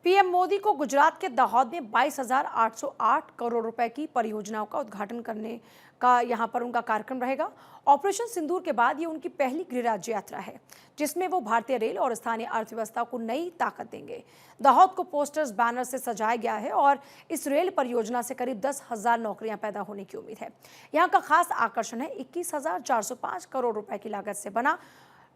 PM Modi को गुजरात के दाहोद में 22,808 करोड़ रुपए की परियोजनाओं का उद्घाटन करने का यहां पर उनका कार्यक्रम रहेगा। ऑपरेशन सिंदूर के बाद ये उनकी पहली गृह राज्य यात्रा है, जिसमें वो भारतीय रेल और स्थानीय अर्थव्यवस्था को नई ताकत देंगे। दाहोद को पोस्टर्स, बैनर से सजाया गया है और इस रेल परियोजना से करीब 10,000 नौकरियां पैदा होने की उम्मीद है। यहाँ का खास आकर्षण है 21,405 करोड़ रुपए की लागत से बना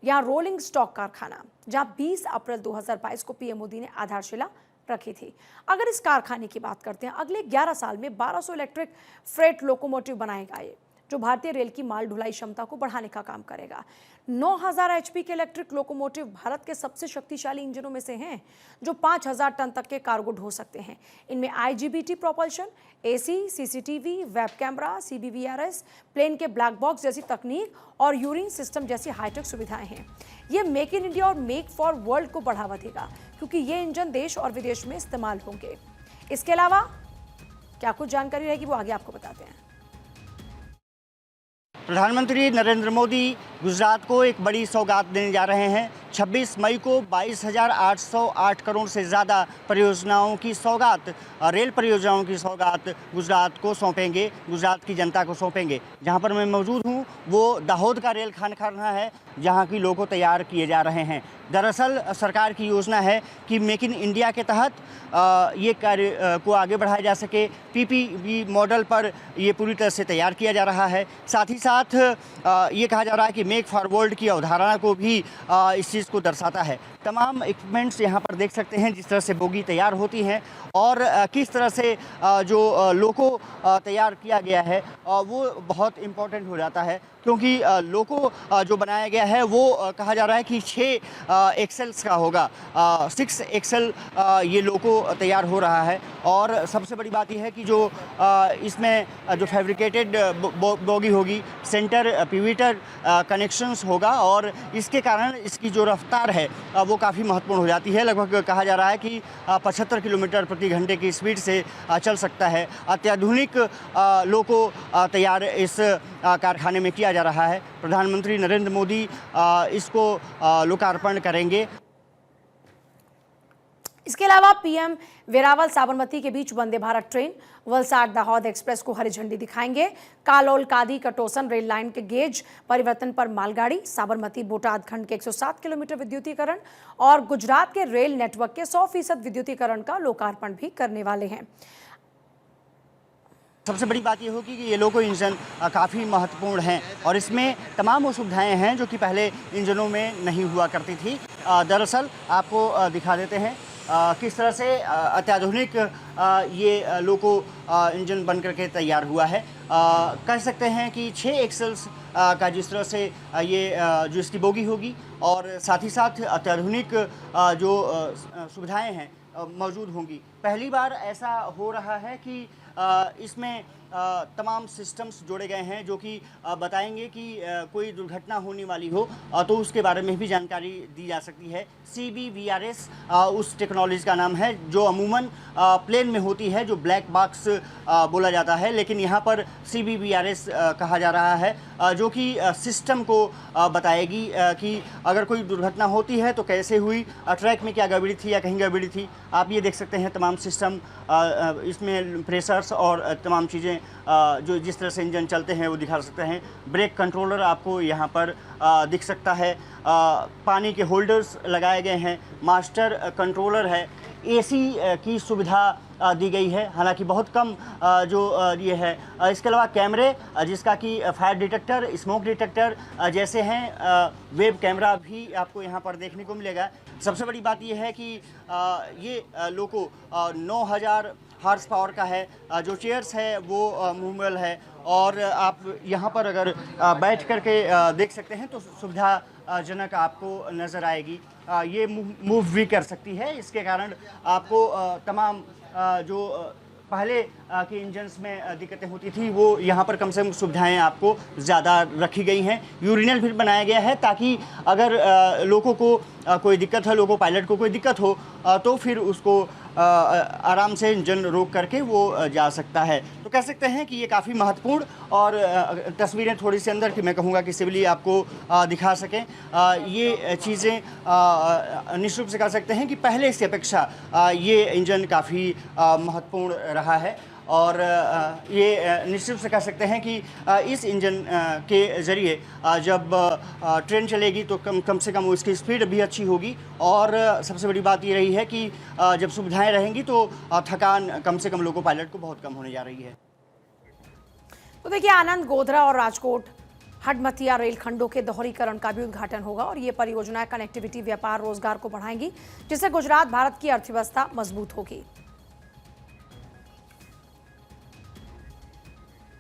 यहाँ रोलिंग स्टॉक कारखाना, जहां 20 अप्रैल 2022 को पीएम मोदी ने आधारशिला रखी थी। अगर इस कारखाने की बात करते हैं, अगले 11 साल में 1200 इलेक्ट्रिक फ्रेट लोकोमोटिव बनाएगा ये, जो भारतीय रेल की माल ढुलाई क्षमता को बढ़ाने का काम करेगा। 9000 एचपी के इलेक्ट्रिक लोकोमोटिव भारत के सबसे शक्तिशाली इंजनों में से हैं, जो 5000 टन तक के कार्गो ढो सकते हैं। इनमें IGBT propulsion, AC, CCTV, web camera, CBVRS, plane के ब्लैक बॉक्स जैसी तकनीक और यूरिन सिस्टम जैसी हाईटेक सुविधाएं हैं। ये मेक इन इंडिया और मेक फॉर वर्ल्ड को बढ़ावा देगा, क्योंकि ये इंजन देश और विदेश में इस्तेमाल होंगे। इसके अलावा क्या कुछ जानकारी रहेगी वो आगे आपको बताते हैं। प्रधानमंत्री नरेंद्र मोदी गुजरात को एक बड़ी सौगात देने जा रहे हैं। 26 मई को 22,808 करोड़ से ज़्यादा परियोजनाओं की सौगात, रेल परियोजनाओं की सौगात गुजरात को सौंपेंगे, गुजरात की जनता को सौंपेंगे। जहां पर मैं मौजूद हूं वो दाहोद का रेल कारखाना है, जहां की लोगो तैयार किए जा रहे हैं। दरअसल सरकार की योजना है कि मेक इन इंडिया के तहत ये कार्य को आगे बढ़ाया जा सके। पीपीपी मॉडल पर ये पूरी तरह से तैयार किया जा रहा है। साथ ही साथ ये कहा जा रहा है कि मेक फॉर वर्ल्ड की अवधारणा को भी इस चीज़ को दर्शाता है। तमाम इक्विपमेंट्स यहाँ पर देख सकते हैं, जिस तरह से बोगी तैयार होती हैं और किस तरह से जो लोको तैयार किया गया है वो बहुत इम्पोर्टेंट हो जाता है, क्योंकि लोको जो बनाया गया है वो कहा जा रहा है कि 6 एक्सेल्स का होगा। 6 एक्सेल ये लोको तैयार हो रहा है। और सबसे बड़ी बात यह है कि जो इसमें जो फैब्रिकेटेड बोगी होगी, सेंटर पिविटर कनेक्शंस होगा और इसके कारण इसकी जो रफ्तार है वो काफ़ी महत्वपूर्ण हो जाती है। लगभग कहा जा रहा है कि 75 किलोमीटर प्रति घंटे की स्पीड से चल सकता है। अत्याधुनिक लोको तैयार इस कारखाने में किया जा रहा है। प्रधानमंत्री नरेंद्र मोदी इसको लोकार्पण करेंगे। इसके अलावा पीएम वेरावल साबरमती के बीच वंदे भारत ट्रेन, वलसाड दाहोद एक्सप्रेस को हरी झंडी दिखाएंगे। कालोल कादी कटोसन रेल लाइन के गेज परिवर्तन पर मालगाड़ी, साबरमती बोटाद खंड के 107 किलोमीटर विद्युतीकरण और गुजरात के रेल नेटवर्क के 100% विद्युतीकरण का लोकार्पण भी करने वाले हैं। सबसे बड़ी बात ये होगी कि ये लोको इंजन काफ़ी महत्वपूर्ण हैं और इसमें तमाम वो सुविधाएँ हैं जो कि पहले इंजनों में नहीं हुआ करती थी। दरअसल आपको दिखा देते हैं किस तरह से अत्याधुनिक ये लोको इंजन बन करके तैयार हुआ है। कह सकते हैं कि 6 एक्सेल्स का जिस तरह से ये जो इसकी बोगी होगी और साथ ही साथ अत्याधुनिक जो सुविधाएं हैं मौजूद होंगी। पहली बार ऐसा हो रहा है कि इसमें तमाम सिस्टम्स जोड़े गए हैं जो कि बताएंगे कि कोई दुर्घटना होने वाली हो तो उसके बारे में भी जानकारी दी जा सकती है। CBVRS उस टेक्नोलॉजी का नाम है जो अमूमन प्लेन में होती है, जो ब्लैक बॉक्स बोला जाता है, लेकिन यहाँ पर CBVRS कहा जा रहा है, जो कि सिस्टम को बताएगी कि अगर कोई दुर्घटना होती है तो कैसे हुई, ट्रैक में क्या गड़बड़ी थी या कहीं गड़बड़ी थी। आप ये देख सकते हैं तमाम सिस्टम, इसमें प्रेशर्स और तमाम चीज़ें जो जिस तरह से इंजन चलते हैं वो दिखा सकते हैं। ब्रेक कंट्रोलर आपको यहाँ पर दिख सकता है। पानी के होल्डर्स लगाए गए हैं। मास्टर कंट्रोलर है। AC की सुविधा दी गई है, हालांकि बहुत कम जो ये है। इसके अलावा कैमरे, जिसका कि फायर डिटेक्टर, स्मोक डिटेक्टर जैसे हैं, वेब कैमरा भी आपको यहाँ पर देखने को मिलेगा। सबसे बड़ी बात यह है कि ये लोको 9000 हॉर्स पावर का है। जो चेयर्स है वो मूवेबल है और आप यहाँ पर अगर बैठ करके देख सकते हैं तो सुविधाजनक आपको नज़र आएगी। ये मूव भी कर सकती है। इसके कारण आपको तमाम जो पहले के इंजन्स में दिक्कतें होती थी वो यहाँ पर कम से कम सुविधाएं आपको ज़्यादा रखी गई हैं। यूरिनल भी बनाया गया है ताकि अगर लोगों को कोई दिक्कत है, लोको पायलट को कोई दिक्कत हो तो फिर उसको आराम से इंजन रोक करके वो जा सकता है। तो कह सकते हैं कि ये काफ़ी महत्वपूर्ण और तस्वीरें थोड़ी सी अंदर की मैं कहूँगा कि सिविली आपको दिखा सकें, ये चीज़ें निश्चित रूप से कह सकते हैं कि पहले से अपेक्षा ये इंजन काफ़ी महत्वपूर्ण रहा है। और ये निश्चित रूप से कह सकते हैं कि इस इंजन के ज़रिए जब ट्रेन चलेगी तो कम से कम उसकी स्पीड भी अच्छी होगी। और सबसे बड़ी बात ये रही है कि जब सुविधाएं रहेंगी तो थकान कम से कम लोको पायलट को बहुत कम होने जा रही है। तो देखिए, आनंद, गोधरा और राजकोट हडमतिया रेल खंडों के दोहरीकरण का भी उद्घाटन होगा और ये परियोजनाएं कनेक्टिविटी, व्यापार, रोजगार को बढ़ाएंगी, जिससे गुजरात भारत की अर्थव्यवस्था मजबूत होगी।